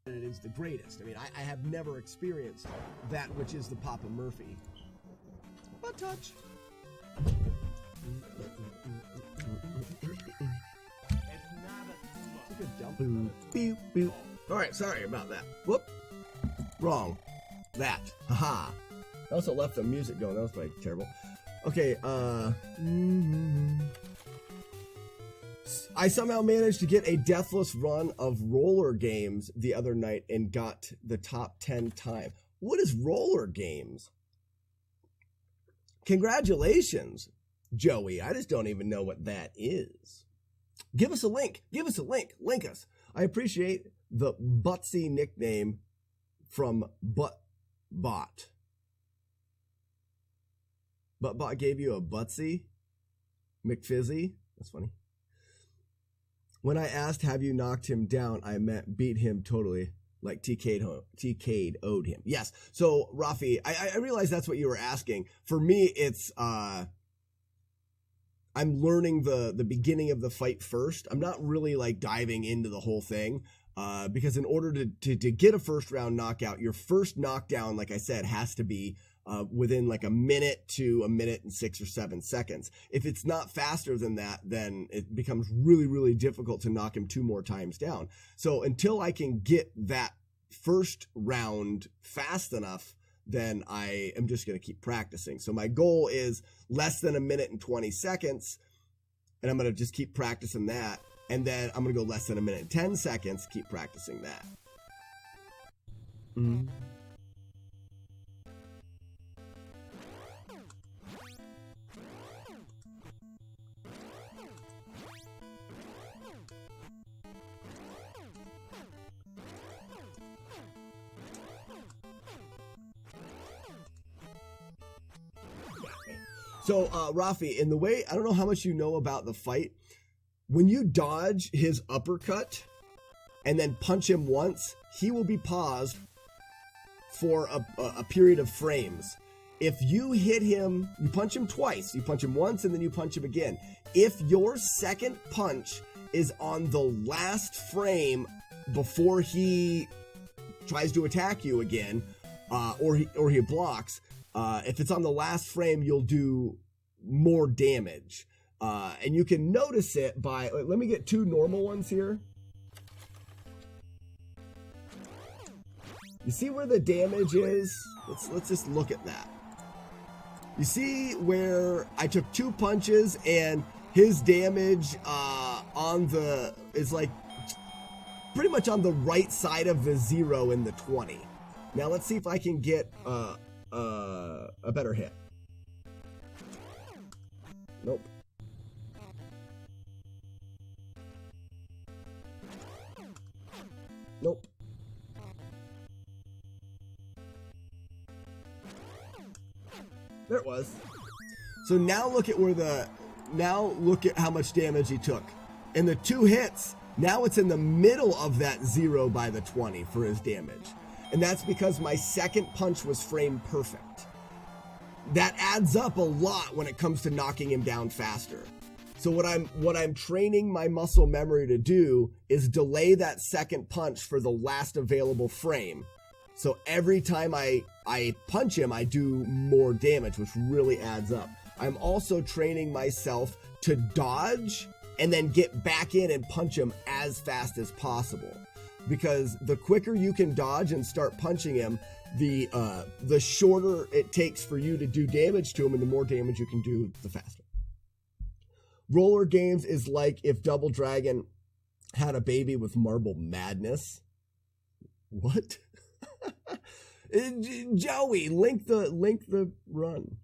It is the greatest. I mean, I have never experienced that which is the Papa Murphy. Butt touch. It's a good jump. Boop, boop, boop. All right, sorry about that. Whoop. Wrong. That. Haha. I also left the music going. That was probably terrible. Okay, I somehow managed to get a deathless run of roller games the other night and got the top 10 time. What is roller games? Congratulations, Joey. I just don't even know what that is. Give us a link. Give us a link. Link us. I appreciate the Butsy nickname from Buttbot. Buttbot gave you a Butsy? McFizzy? That's funny. When I asked, have you knocked him down, I meant beat him totally, like TK'd him. Yes. So, Rafi, I realize that's what you were asking. For me, it's, I'm learning the beginning of the fight first. I'm not really, like, diving into the whole thing, because in order to get a first round knockout, your first knockdown, like I said, has to be within like a minute to a minute and 6 or 7 seconds. If it's not faster than that, then it becomes really, really difficult to knock him 2 more times down. So until I can get that first round fast enough, then I am just going to keep practicing. So my goal is less than a minute and 20 seconds, and I'm going to just keep practicing that. And then I'm going to go less than a minute and 10 seconds, keep practicing that. Mm-hmm. So, Rafi, in the way, I don't know how much you know about the fight. When you dodge his uppercut and then punch him once, he will be paused for a period of frames. If you hit him, you punch him twice. You punch him once and then you punch him again. If your second punch is on the last frame before he tries to attack you again, or he blocks, If it's on the last frame, you'll do more damage. And you can notice it by, let me get 2 normal ones here. You see where the damage is? Let's just look at that. You see where I took 2 punches and his damage is like pretty much on the right side of the 0 in the 20. Now let's see if I can get a better hit. Nope. Nope. There it was. So now look at look at how much damage he took. In the 2 hits, now it's in the middle of that 0 by the 20 for his damage. And that's because my second punch was frame perfect. That adds up a lot when it comes to knocking him down faster. So what I'm training my muscle memory to do is delay that second punch for the last available frame. So every time I punch him, I do more damage, which really adds up. I'm also training myself to dodge and then get back in and punch him as fast as possible. Because the quicker you can dodge and start punching him, the shorter it takes for you to do damage to him, and the more damage you can do, the faster. Roller games is like if Double Dragon had a baby with Marble Madness. What? Joey, link the run.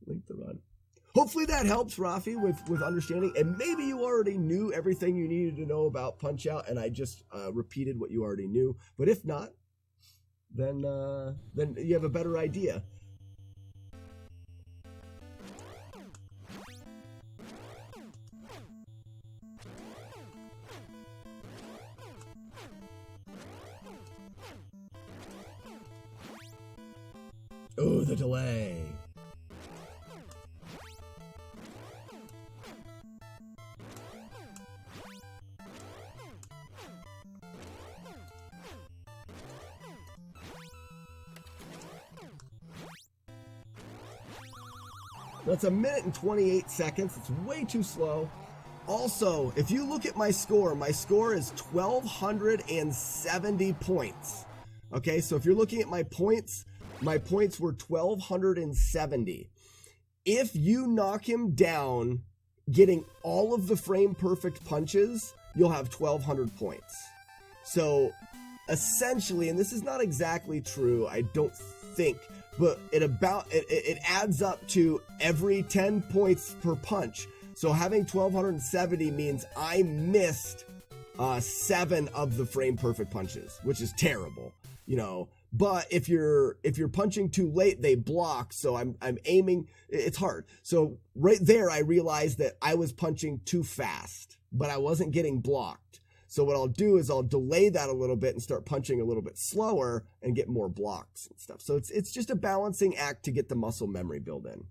Hopefully that helps, Rafi, with understanding. And maybe you already knew everything you needed to know about Punch-Out, and I just repeated what you already knew. But if not, then you have a better idea. Oh, the delay. That's 1 minute and 28 seconds. It's way too slow. Also, if you look at my score is 1,270 points. Okay, so if you're looking at my points were 1,270. If you knock him down, getting all of the frame perfect punches, you'll have 1,200 points. So essentially, and this is not exactly true, I don't think, but it adds up to every 10 points per punch. So having 1,270 means I missed 7 of the frame perfect punches, which is terrible, you know. But if you're punching too late, they block. So I'm aiming. It's hard. So right there, I realized that I was punching too fast, but I wasn't getting blocked. So what I'll do is I'll delay that a little bit and start punching a little bit slower and get more blocks and stuff. So it's just a balancing act to get the muscle memory built in.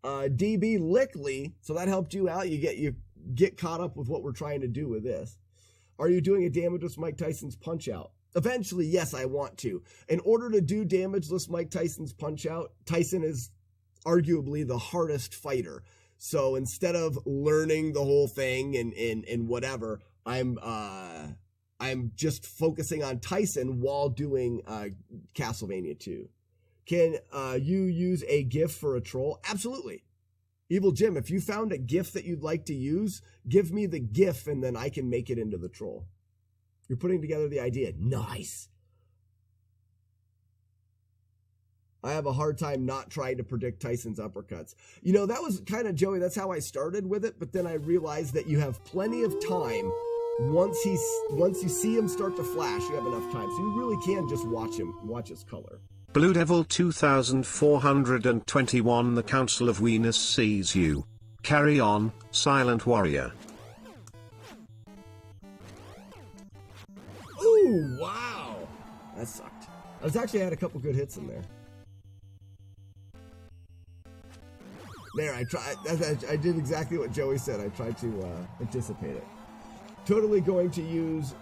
DB Lickley, so that helped you out. You get caught up with what we're trying to do with this. Are you doing a damageless Mike Tyson's Punch-Out? Eventually, yes, I want to. In order to do damageless Mike Tyson's Punch-Out, Tyson is arguably the hardest fighter. So instead of learning the whole thing and whatever, I'm just focusing on Tyson while doing Castlevania 2. Can you use a GIF for a troll? Absolutely. Evil Jim, if you found a GIF that you'd like to use, give me the GIF and then I can make it into the troll. You're putting together the idea. Nice. I have a hard time not trying to predict Tyson's uppercuts. You know, that was kind of, Joey, that's how I started with it, but then I realized that you have plenty of time. Once you see him start to flash, you have enough time. So you really can just watch his color. Blue Devil 2421, the Council of Venus sees you. Carry on, Silent Warrior. Ooh, wow. That sucked. I had a couple good hits in there. There, I did exactly what Joey said. I tried to anticipate it. Totally going to use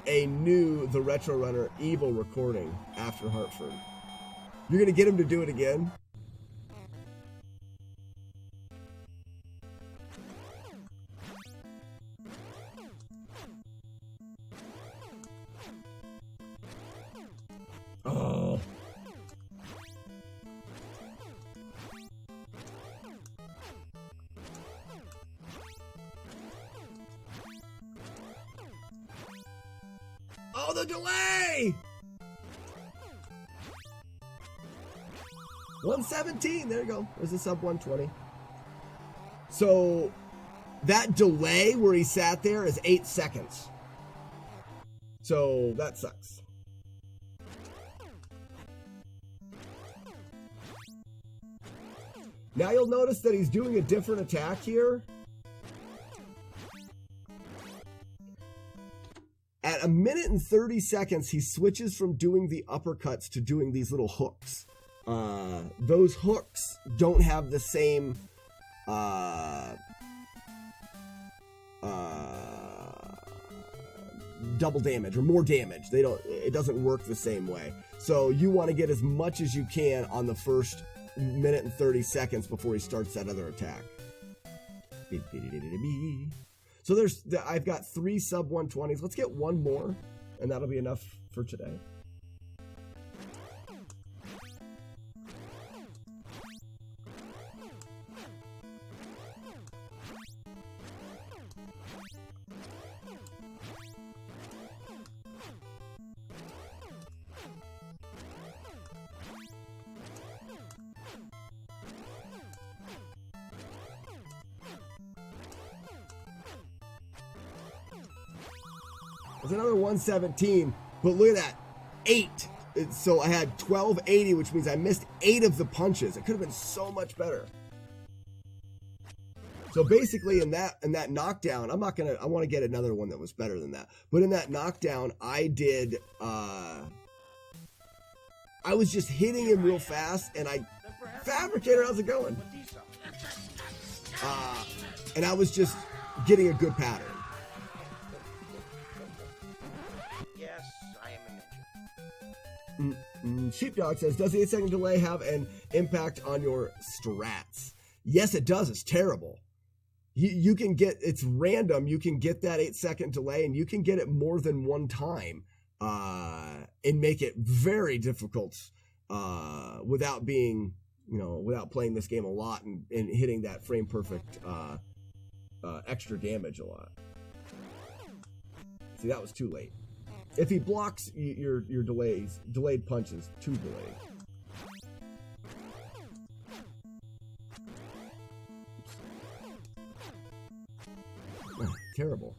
a new The Retro Runner Evil recording after Hartford. You're going to get him to do it again? Oh. Oh, the delay! 117, there you go. There's a sub 120. So that delay where he sat there is 8 seconds. So that sucks. Now you'll notice that he's doing a different attack here. At 1 minute and 30 seconds, he switches from doing the uppercuts to doing these little hooks. Those hooks don't have the same double damage or more damage. It doesn't work the same way. So you want to get as much as you can on the first 1 minute and 30 seconds before he starts that other attack. So I've got 3 sub 120s. Let's get one more, and that'll be enough for today. There's another 117, but look at that, 8. So I had 1280, which means I missed 8 of the punches. It could have been so much better. So basically in that knockdown, I want to get another one that was better than that. But in that knockdown, I was just hitting him real fast, and Fabricator, how's it going? And I was just getting a good pattern. Sheepdog says, does the 8-second delay have an impact on your strats? Yes, it does. It's terrible. You can get, it's random. You can get that 8-second delay, and you can get it more than one time and make it very difficult without being, without playing this game a lot and hitting that frame perfect extra damage a lot. See, that was too late. If he blocks your delayed punches, too delayed. Oh, terrible.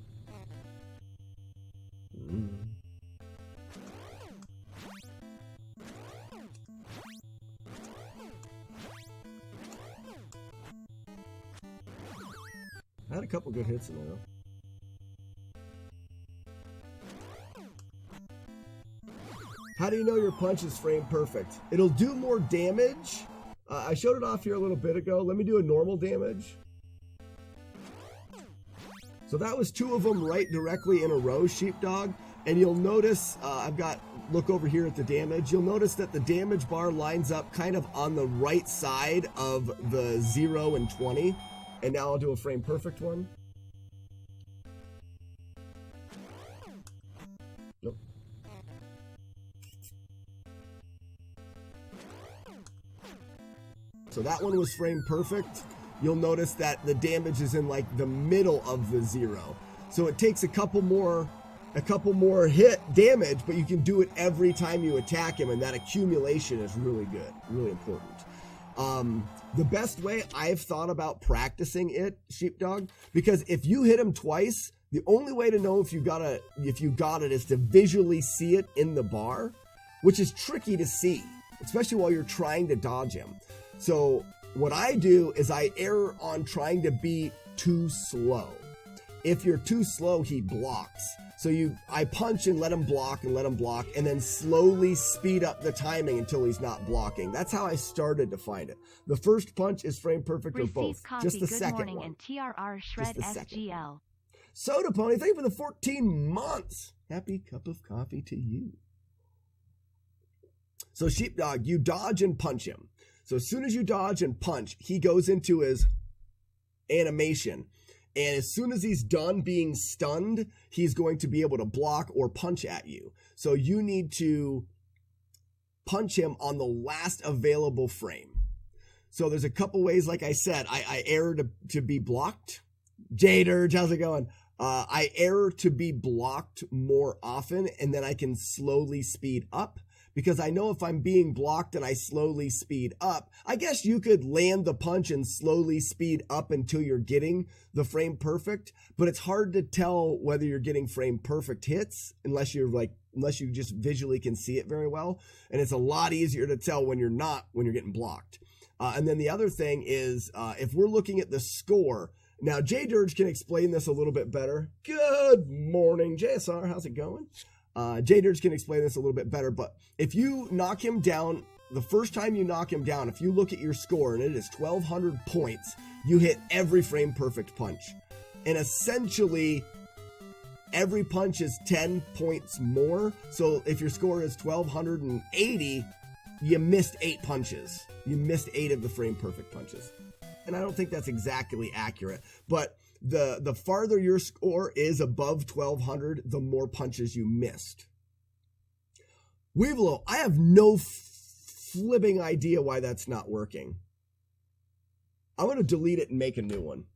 I had a couple good hits in there, though. How do you know your punch is frame perfect? It'll do more damage. I showed it off here a little bit ago. Let me do a normal damage. So that was 2 of them right directly in a row, Sheepdog. And you'll notice, look over here at the damage. You'll notice that the damage bar lines up kind of on the right side of the 0 and 20. And now I'll do a frame perfect one. Nope. So that one was frame perfect. You'll notice that the damage is in like the middle of the 0. So it takes a couple more hit damage, but you can do it every time you attack him, and that accumulation is really good, really important. The best way I've thought about practicing it, Sheepdog, because if you hit him twice, the only way to know if you got it is to visually see it in the bar, which is tricky to see, especially while you're trying to dodge him. So what I do is I err on trying to be too slow. If you're too slow, he blocks. So I punch and let him block, and then slowly speed up the timing until he's not blocking. That's how I started to find it. The first punch is frame perfect or both. Just the second one. And TRR Shred SGL. Soda Pony, thank you for the 14 months. Happy cup of coffee to you. So Sheepdog, you dodge and punch him. So as soon as you dodge and punch, he goes into his animation. And as soon as he's done being stunned, he's going to be able to block or punch at you. So you need to punch him on the last available frame. So there's a couple ways, like I said, I err to be blocked. J-Dirge, how's it going? I err to be blocked more often, and then I can slowly speed up. Because I know if I'm being blocked and I slowly speed up, I guess you could land the punch and slowly speed up until you're getting the frame perfect, but it's hard to tell whether you're getting frame perfect hits unless you just visually can see it very well. And it's a lot easier to tell when you're getting blocked. And then the other thing is, if we're looking at the score, now J-Dirge can explain this a little bit better. Good morning, JSR, how's it going? J-Dirge can explain this a little bit better, but if you knock him down, the first time you knock him down, if you look at your score and it is 1,200 points, you hit every frame perfect punch. And essentially, every punch is 10 points more. So if your score is 1,280, you missed 8 punches. You missed 8 of the frame perfect punches. And I don't think that's exactly accurate, but the farther your score is above 1,200, the more punches you missed. Weevilo, I have no flipping idea why that's not working. I'm going to delete it and make a new one.